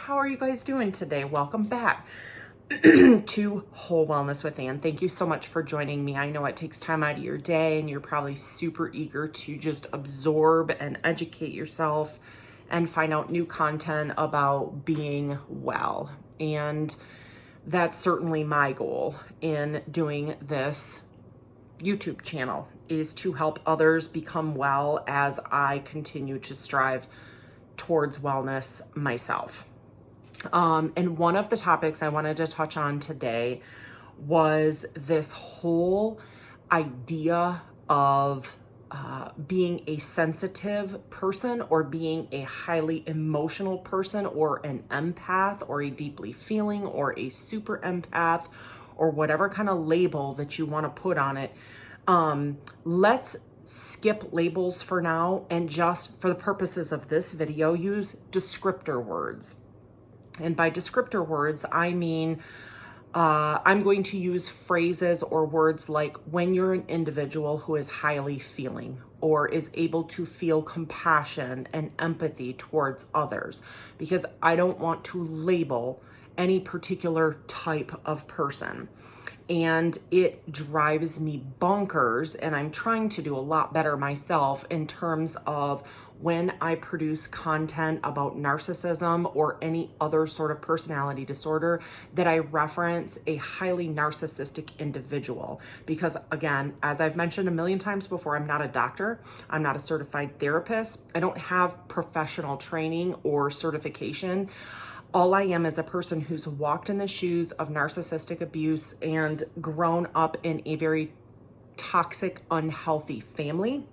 how are you guys doing today? Welcome back to Whole Wellness with Ann. Thank you so much for joining me. I know it takes time out of your day and you're probably super eager to just absorb and educate yourself and find out new content about being well. And that's certainly my goal in doing this YouTube channel, is to help others become well as I continue to strive towards wellness myself. And one of the topics I wanted to touch on today was this whole idea of being a sensitive person or being a highly emotional person or an empath or a deeply feeling or a super empath or whatever kind of label that you want to put on it. Let's skip labels for now and just for the purposes of this video, use descriptor words. And by descriptor words, I mean, I'm going to use phrases or words like when you're an individual who is highly feeling or is able to feel compassion and empathy towards others, because I don't want to label any particular type of person. And it drives me bonkers, and I'm trying to do a lot better myself in terms of when I produce content about narcissism or any other sort of personality disorder, that I reference a highly narcissistic individual. Because again, as I've mentioned a million times before, I'm not a doctor, I'm not a certified therapist, I don't have professional training or certification. All I am is a person who's walked in the shoes of narcissistic abuse and grown up in a very toxic, unhealthy family.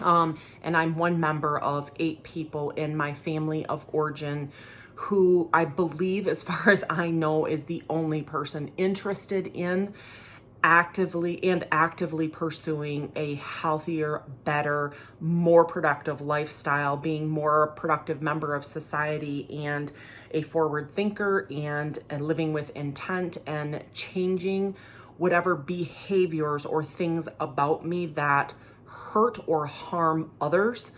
And I'm one member of 8 people in my family of origin who I believe, as far as I know, is the only person interested in actively pursuing a healthier, better, more productive lifestyle, being more productive member of society and a forward thinker and living with intent and changing whatever behaviors or things about me that hurt or harm others.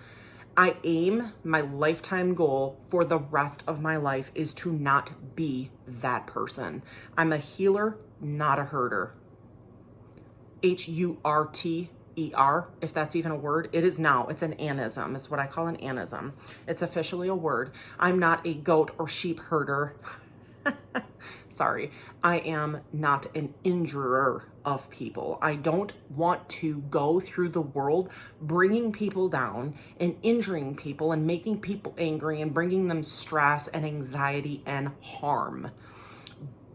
I aim, my lifetime goal for the rest of my life is to not be that person. I'm a healer, not a herder. H-U-R-T-E-R, if that's even a word. It is now. It's an anism. It's what I call an anism. It's officially a word. I'm not a goat or sheep herder. Sorry. I am not an injurer of people. I don't want to go through the world bringing people down and injuring people and making people angry and bringing them stress and anxiety and harm.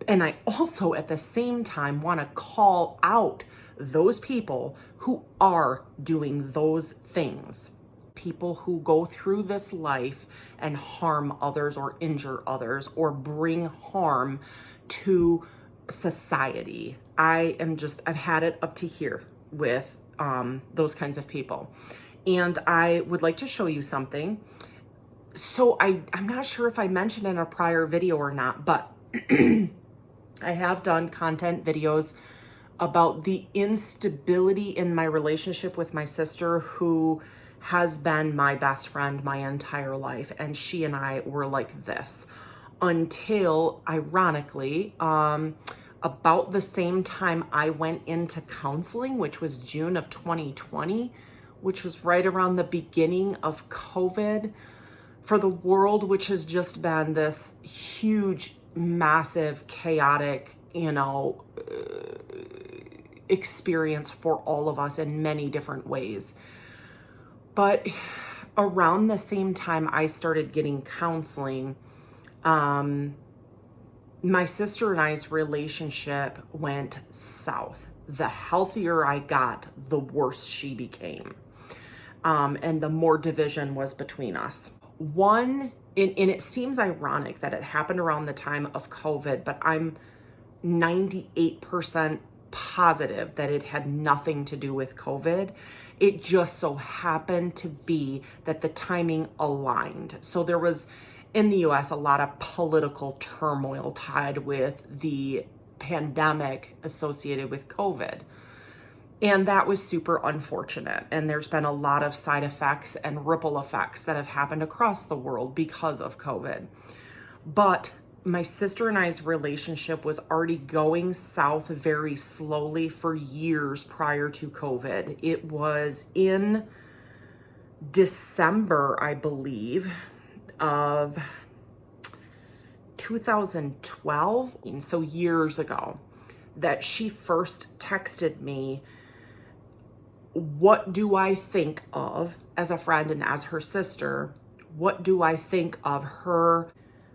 And I also, at the same time, want to call out those people who are doing those things. People who go through this life and harm others or injure others or bring harm to society. I've had it up to here with those kinds of people. And I would like to show you something. So I'm not sure if I mentioned in a prior video or not, but I have done content videos about the instability in my relationship with my sister, who has been my best friend my entire life. And she and I were like this until, ironically, about the same time I went into counseling, which was June of 2020, which was right around the beginning of COVID for the world, which has just been this huge, massive, chaotic, experience for all of us in many different ways. But around the same time I started getting counseling, my sister and I's relationship went south. The healthier I got, the worse she became. And the more division was between us. And it seems ironic that it happened around the time of COVID, but I'm 98% positive that it had nothing to do with COVID. It just so happened to be that the timing aligned. So there was, in the US, a lot of political turmoil tied with the pandemic associated with COVID. And that was super unfortunate. And there's been a lot of side effects and ripple effects that have happened across the world because of COVID. But my sister and I's relationship was already going south very slowly for years prior to COVID. It was in December, I believe, of 2012, so years ago, that she first texted me, what do I think of, as a friend and as her sister, what do I think of her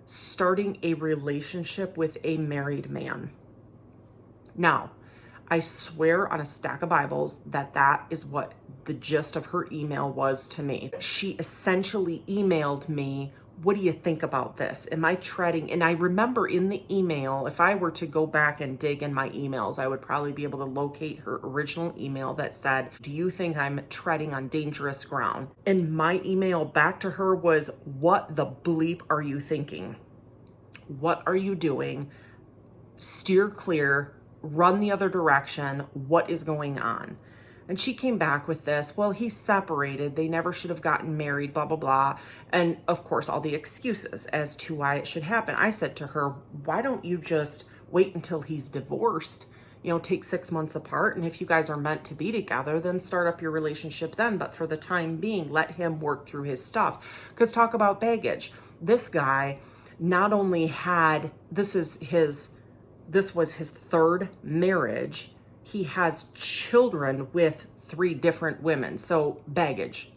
starting a relationship with a married man? Now, I swear on a stack of Bibles that that is what the gist of her email was to me. She essentially emailed me, what do you think about this? Am I treading? And I remember in the email, if I were to go back and dig in my emails, I would probably be able to locate her original email that said, do you think I'm treading on dangerous ground? And my email back to her was, what the bleep are you thinking? What are you doing? Steer clear, run the other direction. What is going on? And she came back with this, well, he's separated. They never should have gotten married, blah, blah, blah. And of course, all the excuses as to why it should happen. I said to her, why don't you just wait until he's divorced? Take 6 months apart. And if you guys are meant to be together, then start up your relationship then. But for the time being, let him work through his stuff. Because talk about baggage. This guy not only had, this was his third marriage. He has children with 3 different women, so baggage.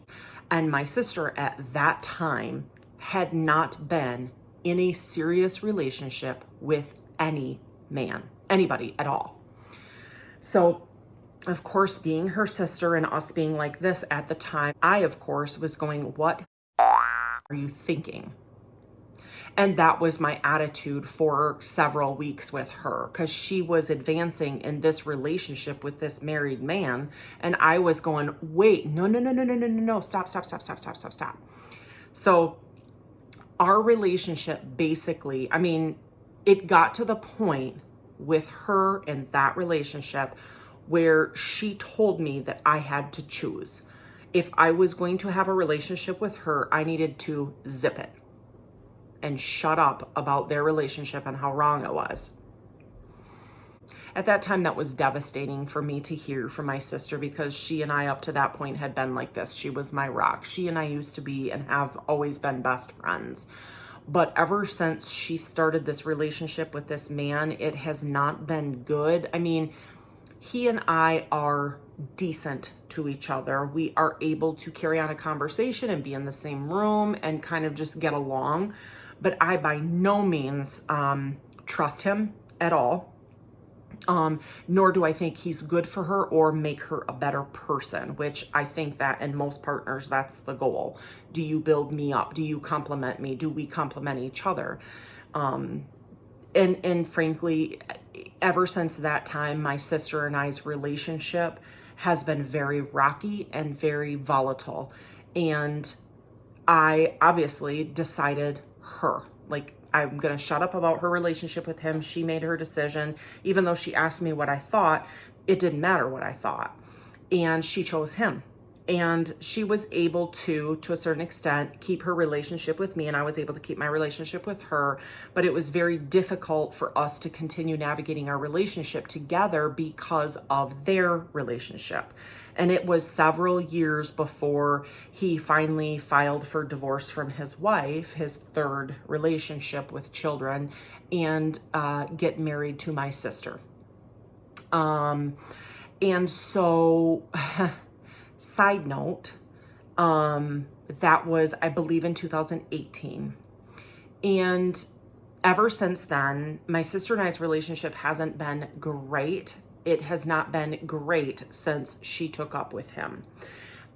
And my sister at that time had not been in a serious relationship with any man, anybody at all. So, of course, being her sister and us being like this at the time, I, of course, was going, what are you thinking? And that was my attitude for several weeks with her, because she was advancing in this relationship with this married man. And I was going, wait, no, stop. So our relationship basically, it got to the point with her in that relationship where she told me that I had to choose. If I was going to have a relationship with her, I needed to zip it and shut up about their relationship and how wrong it was. At that time, that was devastating for me to hear from my sister, because she and I up to that point had been like this. She was my rock. She and I used to be and have always been best friends. But ever since she started this relationship with this man, it has not been good. He and I are decent to each other. We are able to carry on a conversation and be in the same room and kind of just get along. But I by no means trust him at all. Nor do I think he's good for her or make her a better person, which I think that in most partners, that's the goal. Do you build me up? Do you compliment me? Do we compliment each other? And frankly, ever since that time, my sister and I's relationship has been very rocky and very volatile. And I obviously decided I'm going to shut up about her relationship with him. She made her decision. Even though she asked me what I thought, it didn't matter what I thought. And she chose him. And she was able to a certain extent, keep her relationship with me, and I was able to keep my relationship with her. But it was very difficult for us to continue navigating our relationship together because of their relationship. And it was several years before he finally filed for divorce from his wife, his third relationship with children, and get married to my sister. And so, side note, that was, I believe, in 2018. And ever since then, my sister and I's relationship hasn't been great. It has not been great since she took up with him.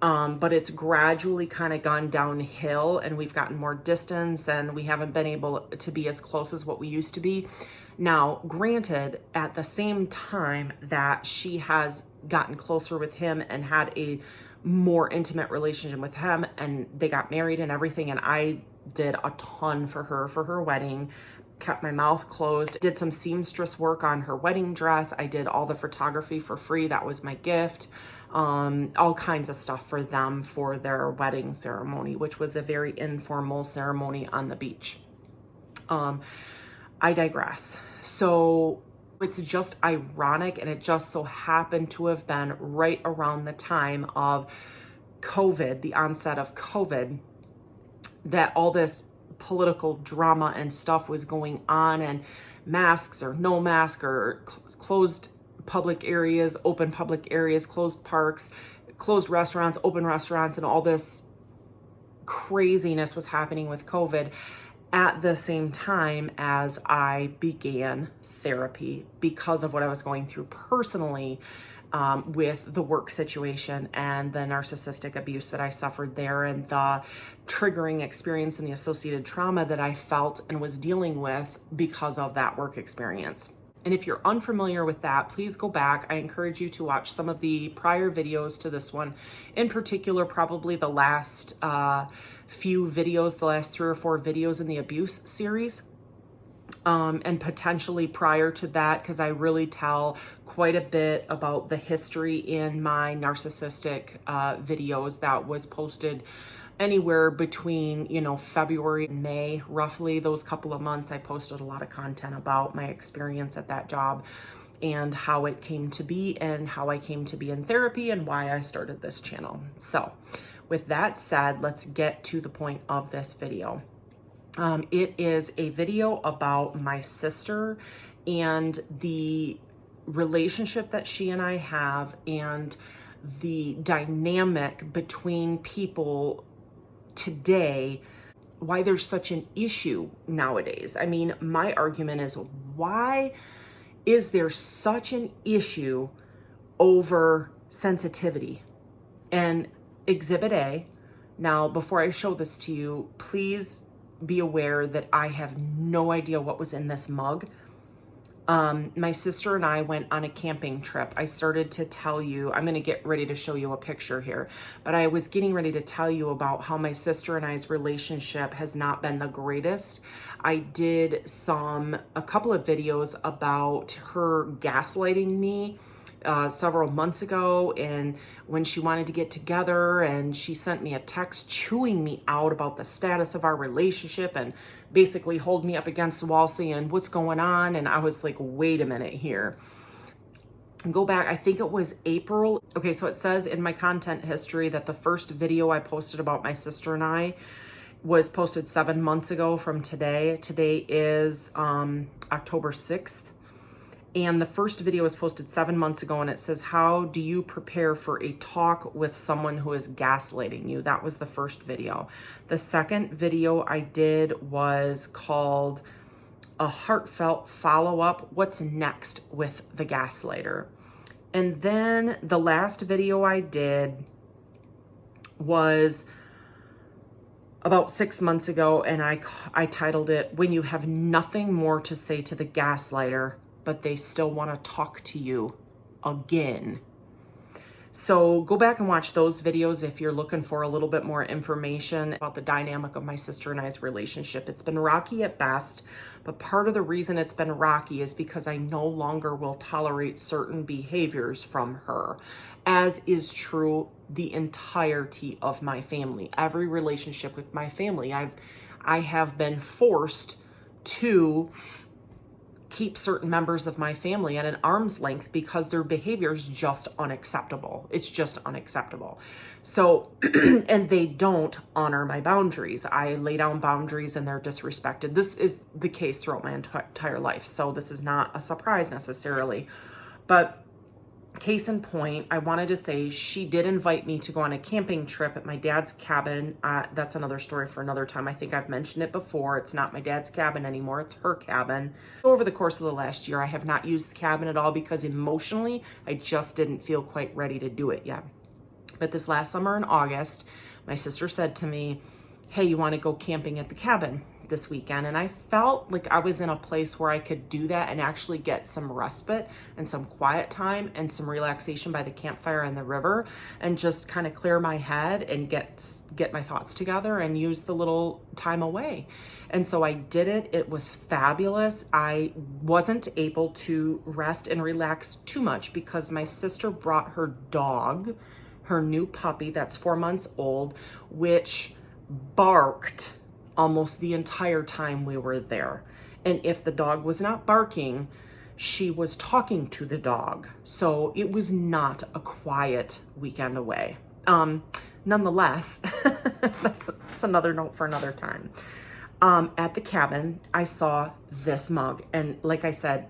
But it's gradually kind of gone downhill, and we've gotten more distance, and we haven't been able to be as close as what we used to be. Now, granted, at the same time that she has gotten closer with him and had a more intimate relationship with him, and they got married and everything, and I did a ton for her wedding, kept my mouth closed, did some seamstress work on her wedding dress. I did all the photography for free. That was my gift. All kinds of stuff for them for their wedding ceremony, which was a very informal ceremony on the beach. I digress. So it's just ironic, and it just so happened to have been right around the time of COVID, the onset of COVID, that all this political drama and stuff was going on, and masks or no mask, or closed public areas, open public areas, closed parks, closed restaurants, open restaurants, and all this craziness was happening with COVID at the same time as I began therapy because of what I was going through personally, with the work situation and the narcissistic abuse that I suffered there, and the triggering experience and the associated trauma that I felt and was dealing with because of that work experience. And if you're unfamiliar with that, please go back. I encourage you to watch some of the prior videos to this one. In particular, probably the last few videos, the last 3 or 4 videos in the abuse series. And potentially prior to that, because I really tell quite a bit about the history in my narcissistic videos that was posted anywhere between, February and May, roughly those couple of months. I posted a lot of content about my experience at that job and how it came to be, and how I came to be in therapy, and why I started this channel. So with that said, let's get to the point of this video. It is a video about my sister and the relationship that she and I have, and the dynamic between people today, why there's such an issue nowadays. I mean, my argument is, why is there such an issue over sensitivity? And Exhibit A, now before I show this to you, please be aware that I have no idea what was in this mug. My sister and I went on a camping trip. I started to tell you, I'm going to get ready to show you a picture here, but I was getting ready to tell you about how my sister and I's relationship has not been the greatest. I did a couple of videos about her gaslighting me several months ago, and when she wanted to get together, and she sent me a text chewing me out about the status of our relationship, and basically hold me up against the wall saying, what's going on? And I was like, wait a minute here. Go back, I think it was April. Okay, so it says in my content history that the first video I posted about my sister and I was posted 7 months ago from today. Today is October 6th. And the first video was posted 7 months ago, and it says, how do you prepare for a talk with someone who is gaslighting you? That was the first video. The second video I did was called A Heartfelt Follow-Up, What's Next with the Gaslighter? And then the last video I did was about 6 months ago, and I titled it, When You Have Nothing More to Say to the Gaslighter, but They Still Want to Talk to You Again. So go back and watch those videos if you're looking for a little bit more information about the dynamic of my sister and I's relationship. It's been rocky at best, but part of the reason it's been rocky is because I no longer will tolerate certain behaviors from her, as is true the entirety of my family. Every relationship with my family, I have been forced to keep certain members of my family at an arm's length because their behavior is just unacceptable. It's just unacceptable. So, and they don't honor my boundaries. I lay down boundaries and they're disrespected. This is the case throughout my entire life. So this is not a surprise necessarily, but case in point, I wanted to say she did invite me to go on a camping trip at my dad's cabin. That's another story for another time. I think I've mentioned it before. It's not my dad's cabin anymore. It's her cabin. Over the course of the last year, I have not used the cabin at all because emotionally, I just didn't feel quite ready to do it yet. But this last summer in August, my sister said to me, hey, you want to go camping at the cabin this weekend? And I felt like I was in a place where I could do that and actually get some respite and some quiet time and some relaxation by the campfire and the river, and just kind of clear my head and get my thoughts together and use the little time away. And so I did it. It was fabulous. I wasn't able to rest and relax too much because my sister brought her dog, her new puppy that's 4 months old, which barked almost the entire time we were there. And if the dog was not barking, she was talking to the dog. So it was not a quiet weekend away. Nonetheless, that's another note for another time. At the cabin, I saw this mug. And like I said,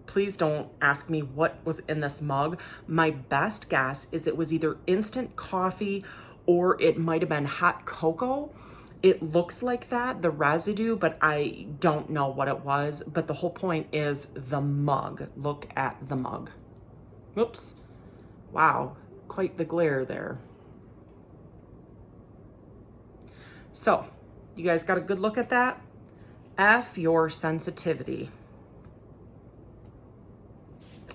please don't ask me what was in this mug. My best guess is it was either instant coffee or it might have been hot cocoa. It looks like that, the residue, but I don't know what it was. But the whole point is the mug. Look at the mug. Whoops. Wow, quite the glare there. So, you guys got a good look at that? F your sensitivity.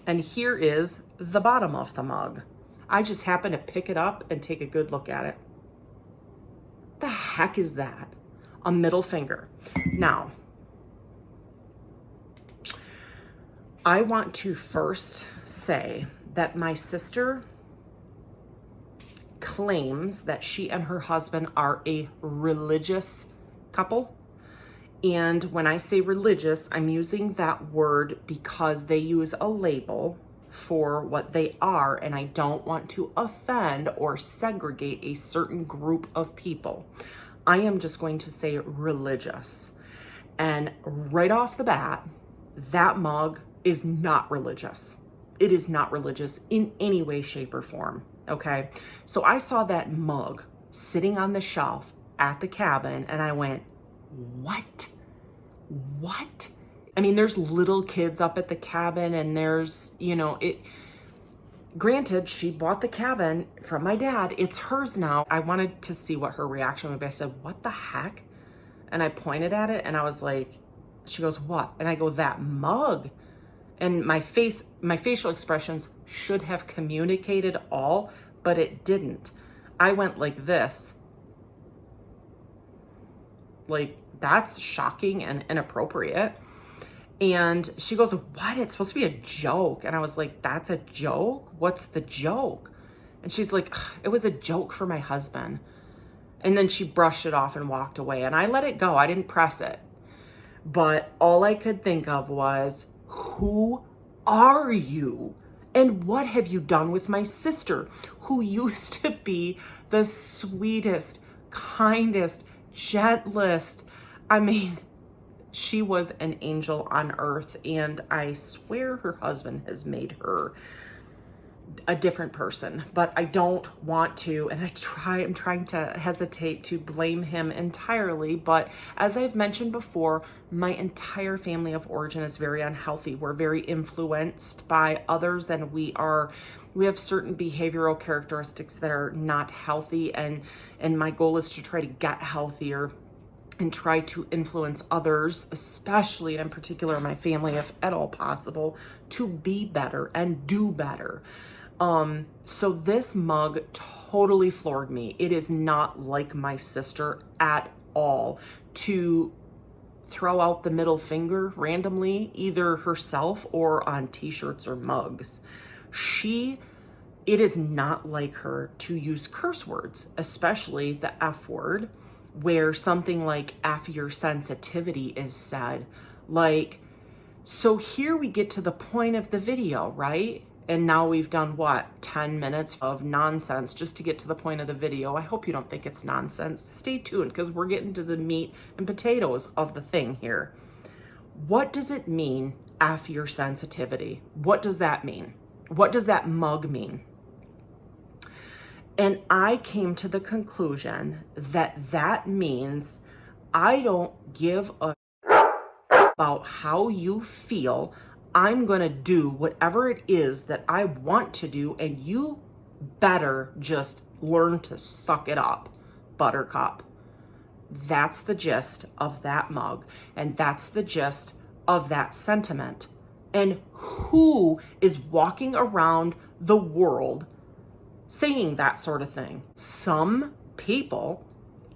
And here is the bottom of the mug. I just happened to pick it up and take a good look at it. The heck is that? A middle finger. Now, I want to first say that my sister claims that she and her husband are a religious couple. And when I say religious, I'm using that word because they use a label for what they are, and I don't want to offend or segregate a certain group of people. I am just going to say religious. And right off the bat, that mug is not religious. It is not religious in any way, shape, or form, okay? So I saw that mug sitting on the shelf at the cabin, and I went, what? What? I mean, there's little kids up at the cabin, and there's, granted, she bought the cabin from my dad. It's hers now. I wanted to see what her reaction would be. I said, what the heck? And I pointed at it and I was like, she goes, what? And I go, that mug. And my facial expressions should have communicated all, but it didn't. I went like this. Like, that's shocking and inappropriate. And she goes, what? It's supposed to be a joke. And I was like, that's a joke? What's the joke? And she's like, it was a joke for my husband. And then she brushed it off and walked away. And I let it go. I didn't press it. But all I could think of was, who are you? And what have you done with my sister, who used to be the sweetest, kindest, gentlest? I mean, she was an angel on earth, and I swear her husband has made her a different person, but I don't want to, and I'm trying to hesitate to blame him entirely, but as I've mentioned before, my entire family of origin is very unhealthy. We're very influenced by others, and we have certain behavioral characteristics that are not healthy, and my goal is to try to get healthier and try to influence others, especially and in particular my family, if at all possible, to be better and do better. So this mug totally floored me. It is not like my sister at all to throw out the middle finger randomly, either herself or on t-shirts or mugs. It is not like her to use curse words, especially the F word, where something like F your sensitivity is said. Like, so here we get to the point of the video, right? And now we've done what, 10 minutes of nonsense just to get to the point of the video. I hope you don't think it's nonsense. Stay tuned, because we're getting to the meat and potatoes of the thing here. What does it mean, F your sensitivity? What does that mean? What does that mug mean? And I came to the conclusion that that means I don't give a about how you feel. I'm going to do whatever it is that I want to do, and you better just learn to suck it up, Buttercup. That's the gist of that mug, and that's the gist of that sentiment. And who is walking around the world saying that sort of thing? Some people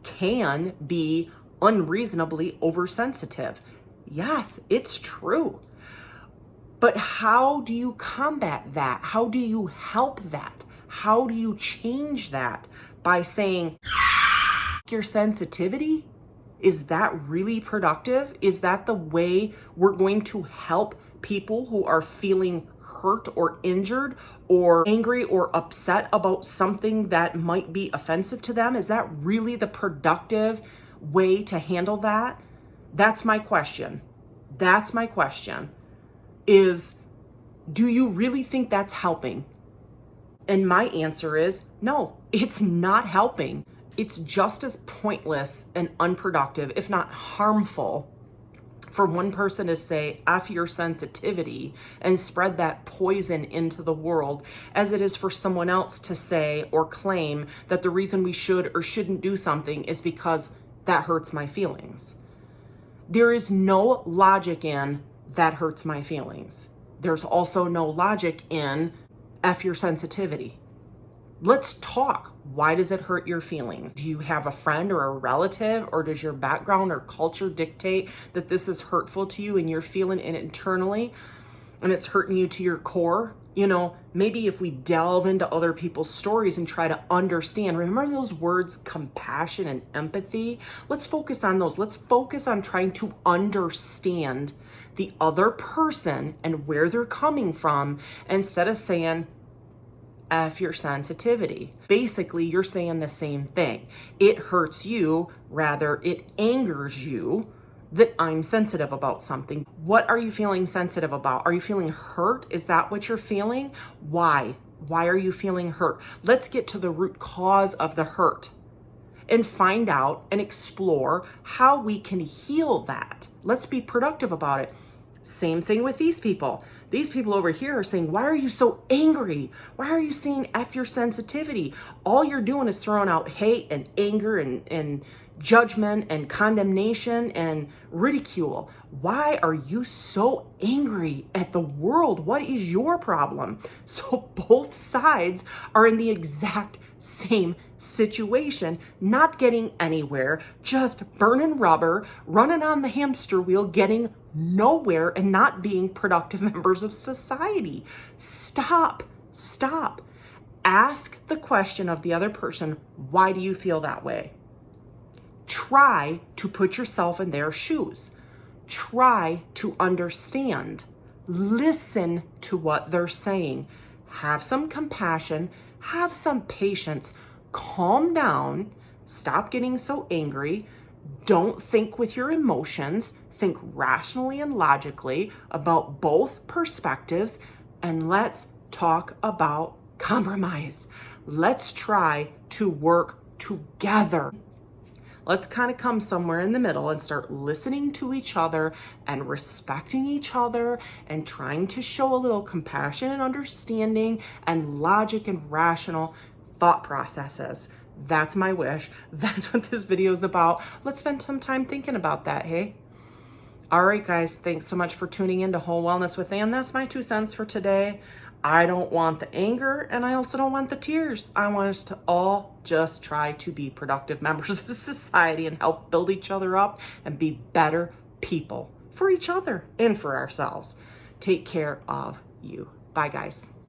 can be unreasonably oversensitive. Yes, it's true. But how do you combat that? How do you help that? How do you change that? By saying your sensitivity? Is that really productive? Is that the way we're going to help people who are feeling hurt or injured or angry or upset about something that might be offensive to them? Is that really the productive way to handle that? That's my question. That's my question. Do you really think that's helping? And my answer is no, it's not helping. It's just as pointless and unproductive, if not harmful, for one person to say, F your sensitivity and spread that poison into the world, as it is for someone else to say or claim that the reason we should or shouldn't do something is because that hurts my feelings. There is no logic in that hurts my feelings. There's also no logic in F your sensitivity. Let's talk. Why does it hurt your feelings? Do you have a friend or a relative, or does your background or culture dictate that this is hurtful to you and you're feeling it internally and it's hurting you to your core? You know, maybe if we delve into other people's stories and try to understand, remember those words, compassion and empathy? Let's focus on those. Let's focus on trying to understand the other person and where they're coming from instead of saying, F your sensitivity. Basically, you're saying the same thing. It hurts you, rather it angers you that I'm sensitive about something. What are you feeling sensitive about? Are you feeling hurt? Is that what you're feeling? Why? Why are you feeling hurt? Let's get to the root cause of the hurt and find out and explore how we can heal that. Let's be productive about it. Same thing with these people. These people over here are saying, why are you so angry? Why are you saying F your sensitivity? All you're doing is throwing out hate and anger and judgment and condemnation and ridicule. Why are you so angry at the world? What is your problem? So both sides are in the exact same situation, not getting anywhere, just burning rubber, running on the hamster wheel, getting nowhere and not being productive members of society. Stop. Ask the question of the other person, why do you feel that way? Try to put yourself in their shoes. Try to understand. Listen to what they're saying. Have some compassion. Have some patience. Calm down. Stop getting so angry. Don't think with your emotions. Think rationally and logically about both perspectives. And let's talk about compromise. Let's try to work together. Let's kind of come somewhere in the middle and start listening to each other and respecting each other and trying to show a little compassion and understanding and logic and rational thought processes. That's my wish. That's what this video is about. Let's spend some time thinking about that, hey? All right, guys, thanks so much for tuning in to Whole Wellness with Ann. That's my 2 cents for today. I don't want the anger and I also don't want the tears. I want us to all just try to be productive members of society and help build each other up and be better people for each other and for ourselves. Take care of you. Bye, guys.